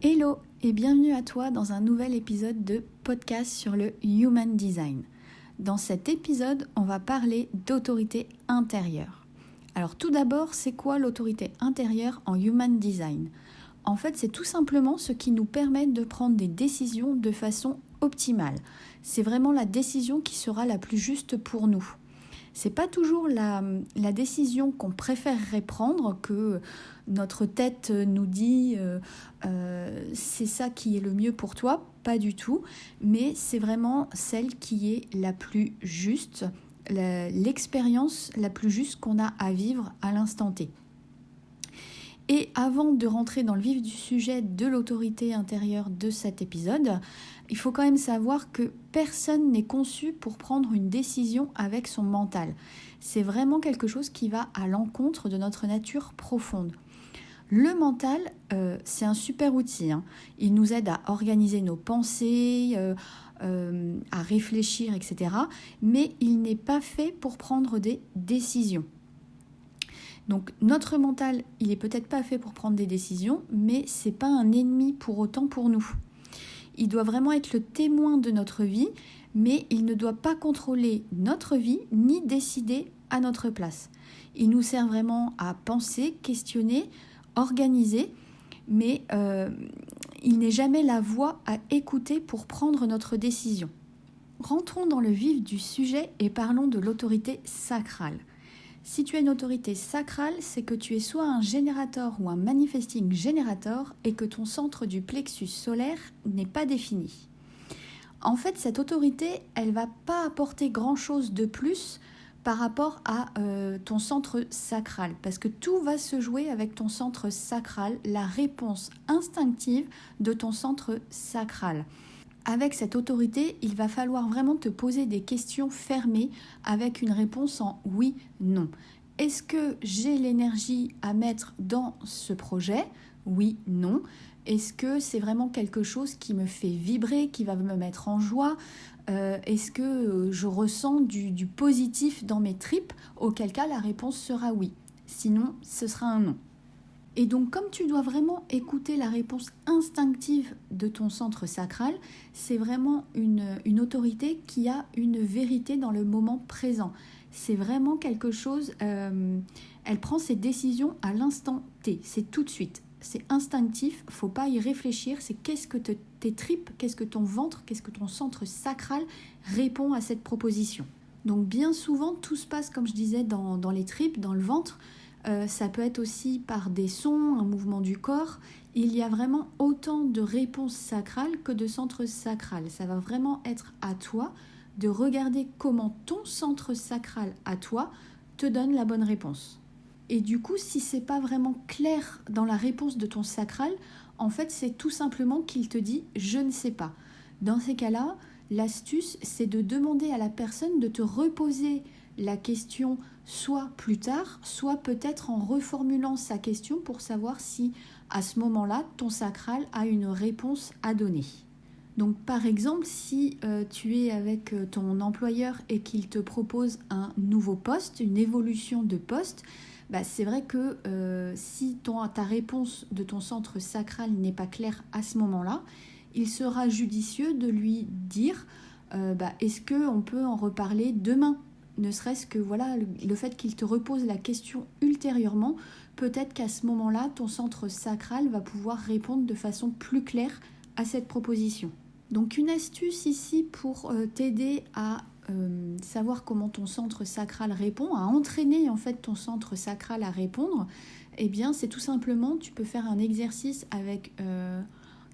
Hello et bienvenue à toi dans un nouvel épisode de podcast sur le Human Design. Dans cet épisode, on va parler d'autorité intérieure. Alors tout d'abord, c'est quoi l'autorité intérieure en Human Design ? En fait, c'est tout simplement ce qui nous permet de prendre des décisions de façon optimale. C'est vraiment la décision qui sera la plus juste pour nous. C'est pas toujours la décision qu'on préférerait prendre, que notre tête nous dit c'est ça qui est le mieux pour toi, pas du tout, mais c'est vraiment celle qui est la plus juste, l'expérience la plus juste qu'on a à vivre à l'instant T. Et avant de rentrer dans le vif du sujet de l'autorité intérieure de cet épisode, il faut quand même savoir que personne n'est conçu pour prendre une décision avec son mental. C'est vraiment quelque chose qui va à l'encontre de notre nature profonde. Le mental, c'est un super outil. Il nous aide à organiser nos pensées, à réfléchir, etc. Mais il n'est pas fait pour prendre des décisions. Donc notre mental, il est peut-être pas fait pour prendre des décisions, mais c'est pas un ennemi pour autant pour nous. Il doit vraiment être le témoin de notre vie, mais il ne doit pas contrôler notre vie ni décider à notre place. Il nous sert vraiment à penser, questionner, organiser, mais il n'est jamais la voix à écouter pour prendre notre décision. Rentrons dans le vif du sujet et parlons de l'autorité sacrale. Si tu as une autorité sacrale, c'est que tu es soit un générateur ou un manifesting générateur et que ton centre du plexus solaire n'est pas défini. En fait, cette autorité, elle ne va pas apporter grand-chose de plus par rapport à ton centre sacral, parce que tout va se jouer avec ton centre sacral, la réponse instinctive de ton centre sacral. Avec cette autorité, il va falloir vraiment te poser des questions fermées avec une réponse en oui, non. Est-ce que j'ai l'énergie à mettre dans ce projet ? Oui, non. Est-ce que c'est vraiment quelque chose qui me fait vibrer, qui va me mettre en joie ? Est-ce que je ressens du positif dans mes tripes ? Auquel cas, la réponse sera oui. Sinon, ce sera un non. Et donc, comme tu dois vraiment écouter la réponse instinctive de ton centre sacral, c'est vraiment une autorité qui a une vérité dans le moment présent. C'est vraiment quelque chose, elle prend ses décisions à l'instant T, c'est tout de suite. C'est instinctif, faut pas y réfléchir, c'est qu'est-ce que tes tripes, qu'est-ce que ton ventre, qu'est-ce que ton centre sacral répond à cette proposition. Donc bien souvent, tout se passe, comme je disais, dans les tripes, dans le ventre. Ça peut être aussi par des sons, un mouvement du corps. Il y a vraiment autant de réponses sacrales que de centres sacrales. Ça va vraiment être à toi de regarder comment ton centre sacral à toi te donne la bonne réponse. Et du coup, si c'est pas vraiment clair dans la réponse de ton sacral, en fait, c'est tout simplement qu'il te dit « je ne sais pas ». Dans ces cas-là, l'astuce, c'est de demander à la personne de te reposer la question soit plus tard, soit peut-être en reformulant sa question pour savoir si, à ce moment-là, ton sacral a une réponse à donner. Donc, par exemple, si tu es avec ton employeur et qu'il te propose un nouveau poste, une évolution de poste, c'est vrai que si ta réponse de ton centre sacral n'est pas claire à ce moment-là, il sera judicieux de lui dire est-ce qu'on peut en reparler demain ? Ne serait-ce que le fait qu'il te repose la question ultérieurement, peut-être qu'à ce moment-là, ton centre sacral va pouvoir répondre de façon plus claire à cette proposition. Donc une astuce ici pour t'aider à savoir comment ton centre sacral répond, à entraîner en fait ton centre sacral à répondre, eh bien c'est tout simplement, tu peux faire un exercice avec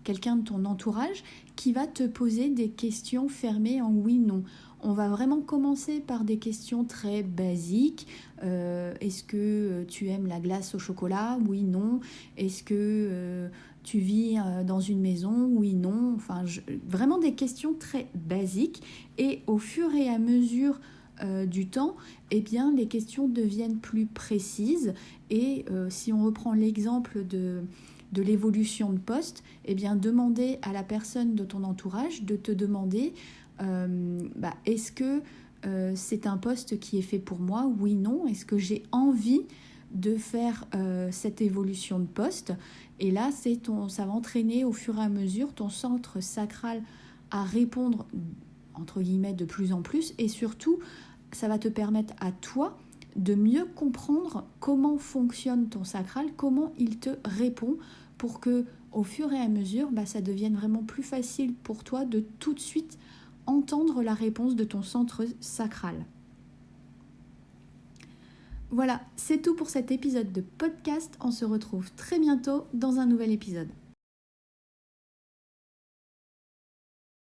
quelqu'un de ton entourage qui va te poser des questions fermées en oui-non. On va vraiment commencer par des questions très basiques. Est-ce que tu aimes la glace au chocolat ? Oui, non. Est-ce que tu vis dans une maison ? Oui, non. Enfin, vraiment des questions très basiques. Et au fur et à mesure du temps, eh bien, les questions deviennent plus précises. Et si on reprend l'exemple de l'évolution de poste, eh bien, demander à la personne de ton entourage de te demander est-ce que c'est un poste qui est fait pour moi ? Oui, non. Est-ce que j'ai envie de faire cette évolution de poste. Et là, ça va entraîner au fur et à mesure ton centre sacral à répondre, entre guillemets, de plus en plus. Et surtout, ça va te permettre à toi de mieux comprendre comment fonctionne ton sacral, comment il te répond, pour que au fur et à mesure, ça devienne vraiment plus facile pour toi de tout de suite entendre la réponse de ton centre sacral. Voilà, c'est tout pour cet épisode de podcast. On se retrouve très bientôt dans un nouvel épisode.